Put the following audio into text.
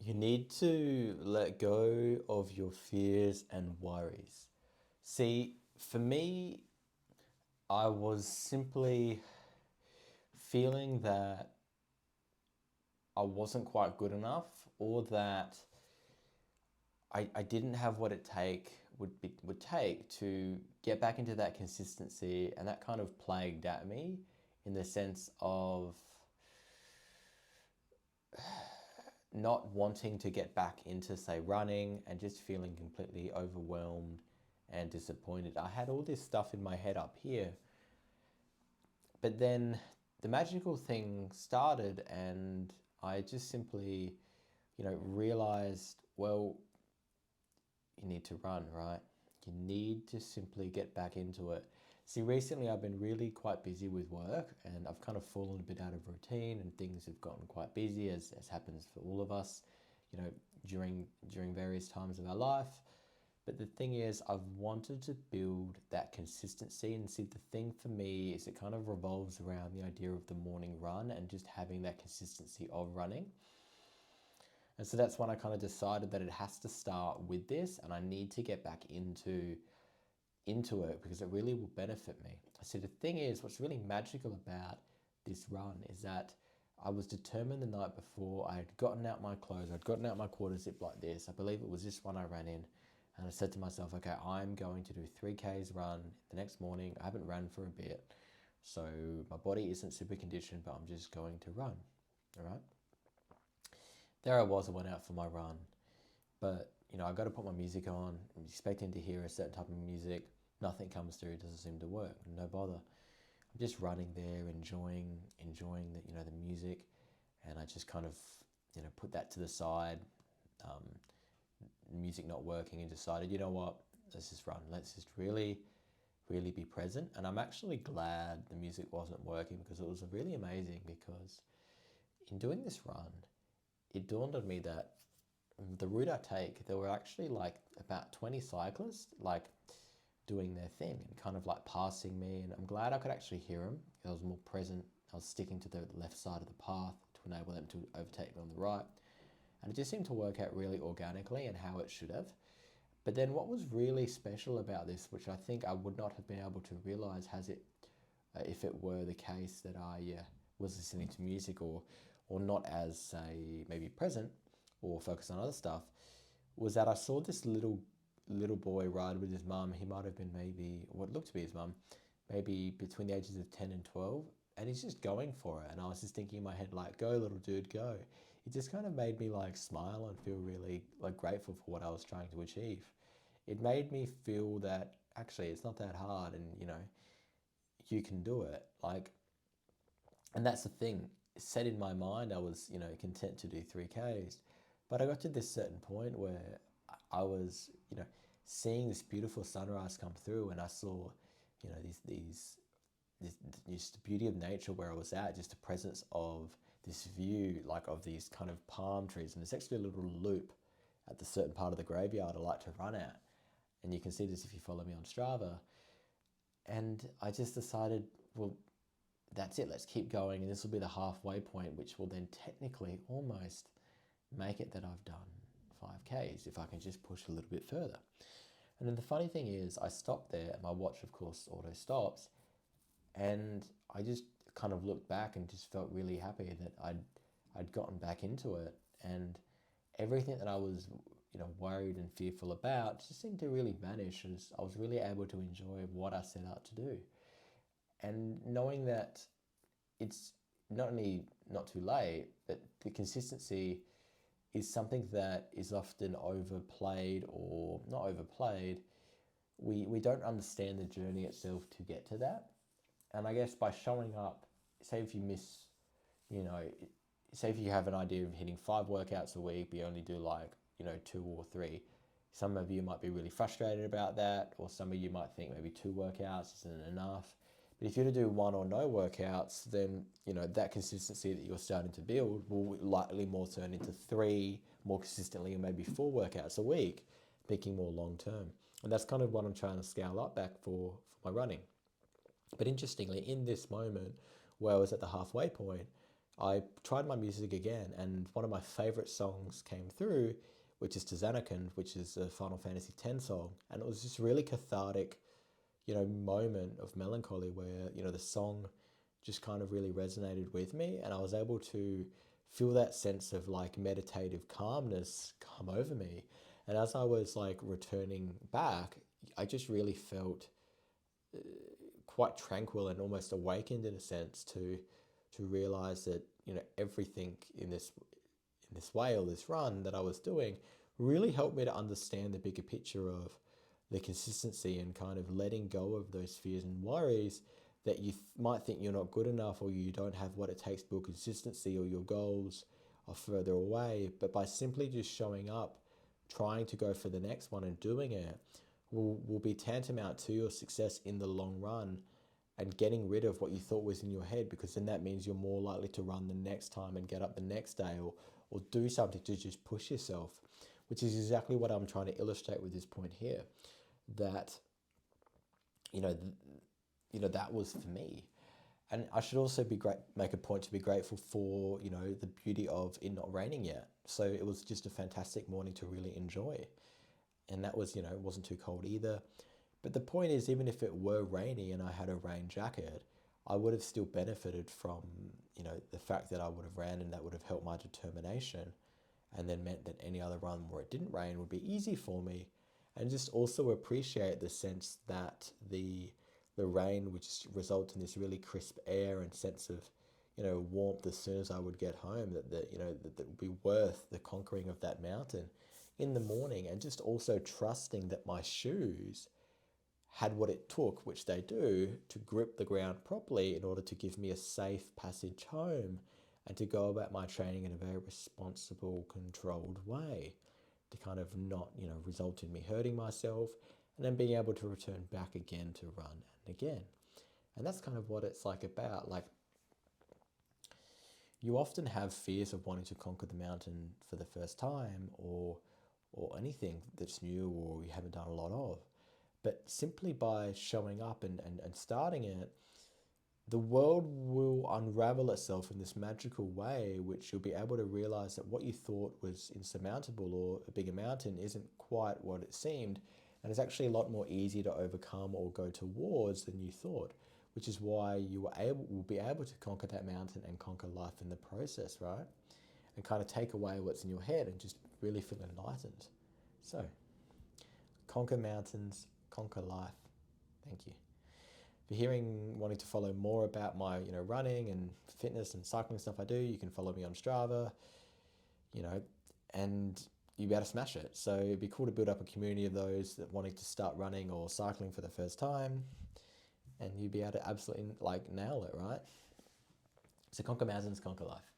You need to let go of your fears and worries. See, for me, I was simply feeling that I wasn't quite good enough, or that I didn't have what would take to get back into that consistency, and that kind of plagued at me in the sense of not wanting to get back into, say, running, and just feeling completely overwhelmed and disappointed. I had all this stuff in my head up here, but then the magical thing started, and I just simply, realized, well, you need to run, right? You need to simply get back into it. See, recently I've been really quite busy with work, and I've kind of fallen a bit out of routine, and things have gotten quite busy, as happens for all of us, during various times of our life. But the thing is, I've wanted to build that consistency, and see, the thing for me is it kind of revolves around the idea of the morning run and just having that consistency of running. And so that's when I kind of decided that it has to start with this, and I need to get back into it because it really will benefit me. So the thing is, what's really magical about this run is that I was determined the night before. I had gotten out my clothes, I'd gotten out my quarter zip like this. I believe it was this one I ran in. And I said to myself, okay, I'm going to do 3Ks run the next morning. I haven't run for a bit, so my body isn't super conditioned, but I'm just going to run, all right? There I was, I went out for my run. But, I got to put my music on. I'm expecting to hear a certain type of music. Nothing comes through, it doesn't seem to work, no bother. I'm just running there, enjoying the music. And I just kind of, put that to the side, music not working, and decided, you know what, let's just run. Let's just really, really be present. And I'm actually glad the music wasn't working, because it was really amazing, because in doing this run, it dawned on me that the route I take, there were actually like about 20 cyclists doing their thing and kind of like passing me. And I'm glad I could actually hear them. I was more present. I was sticking to the left side of the path to enable them to overtake me on the right. And it just seemed to work out really organically and how it should have. But then what was really special about this, which I think I would not have been able to realize if it were the case that I was listening to music, or not as, say, maybe present or focused on other stuff, was that I saw this little boy ride with his mum. He might have been maybe what looked to be his mum, maybe between the ages of 10 and 12, and he's just going for it. And I was just thinking in my head, like, go little dude, go. It just kind of made me like smile and feel really like grateful for what I was trying to achieve. It made me feel that actually it's not that hard, and you can do it. And that's the thing. Set in my mind, I was, content to do 3Ks. But I got to this certain point where I was, seeing this beautiful sunrise come through, and I saw, this beauty of nature where I was at, just the presence of this view, like of these kind of palm trees. And there's actually a little loop at the certain part of the graveyard I like to run at. And you can see this if you follow me on Strava. And I just decided, well, that's it, let's keep going. And this will be the halfway point, which will then technically almost make it that I've done 5Ks if I can just push a little bit further. And then the funny thing is, I stopped there, and my watch, of course, auto stops. And I just kind of looked back and just felt really happy that I'd gotten back into it. And everything that I was, worried and fearful about just seemed to really vanish, as I was really able to enjoy what I set out to do. And knowing that it's not only not too late, but the consistency is something that is often overplayed, or not overplayed. We don't understand the journey itself to get to that. And I guess by showing up, say if you miss, say if you have an idea of hitting 5 workouts a week, but you only do 2 or 3. Some of you might be really frustrated about that, or some of you might think maybe 2 workouts isn't enough. But if you're to do 1 or no workouts, then, that consistency that you're starting to build will likely more turn into 3 more consistently, and maybe 4 workouts a week, thinking more long term. And that's kind of what I'm trying to scale up back for my running. But interestingly, in this moment where I was at the halfway point, I tried my music again, and one of my favorite songs came through, which is Tzanakin, which is a Final Fantasy X song. And it was this really cathartic, moment of melancholy where, the song just kind of really resonated with me. And I was able to feel that sense of like meditative calmness come over me. And as I was like returning back, I just really felt quite tranquil and almost awakened in a sense to realize that everything in this way or this run that I was doing really helped me to understand the bigger picture of the consistency and kind of letting go of those fears and worries that you might think you're not good enough or you don't have what it takes to build consistency or your goals are further away. But by simply just showing up, trying to go for the next one and doing it will be tantamount to your success in the long run and getting rid of what you thought was in your head, because then that means you're more likely to run the next time and get up the next day or do something to just push yourself, which is exactly what I'm trying to illustrate with this point here, that, that was for me. And I should also make a point to be grateful for, the beauty of it not raining yet. So it was just a fantastic morning to really enjoy. And that was, it wasn't too cold either. But the point is, even if it were rainy and I had a rain jacket, I would have still benefited from, the fact that I would have ran, and that would have helped my determination, and then meant that any other run where it didn't rain would be easy for me. And just also appreciate the sense that the rain would just result in this really crisp air and sense of, warmth as soon as I would get home, that would be worth the conquering of that mountain in the morning. And just also trusting that my shoes had what it took, which they do, to grip the ground properly in order to give me a safe passage home and to go about my training in a very responsible, controlled way to kind of not, result in me hurting myself, and then being able to return back again to run and again. And that's kind of what it's like about. Like, you often have fears of wanting to conquer the mountain for the first time, or anything that's new or you haven't done a lot of. But simply by showing up and starting it, the world will unravel itself in this magical way, which you'll be able to realize that what you thought was insurmountable or a bigger mountain isn't quite what it seemed. And it's actually a lot more easy to overcome or go towards than you thought, which is why you will be able to conquer that mountain and conquer life in the process, right? And kind of take away what's in your head and just really feel enlightened. So, conquer mountains, conquer life. Thank you. For wanting to follow more about my, running and fitness and cycling stuff I do, you can follow me on Strava, and you'll be able to smash it. So it'd be cool to build up a community of those that wanting to start running or cycling for the first time, and you'd be able to absolutely nail it, right? So conquer mountains, conquer life.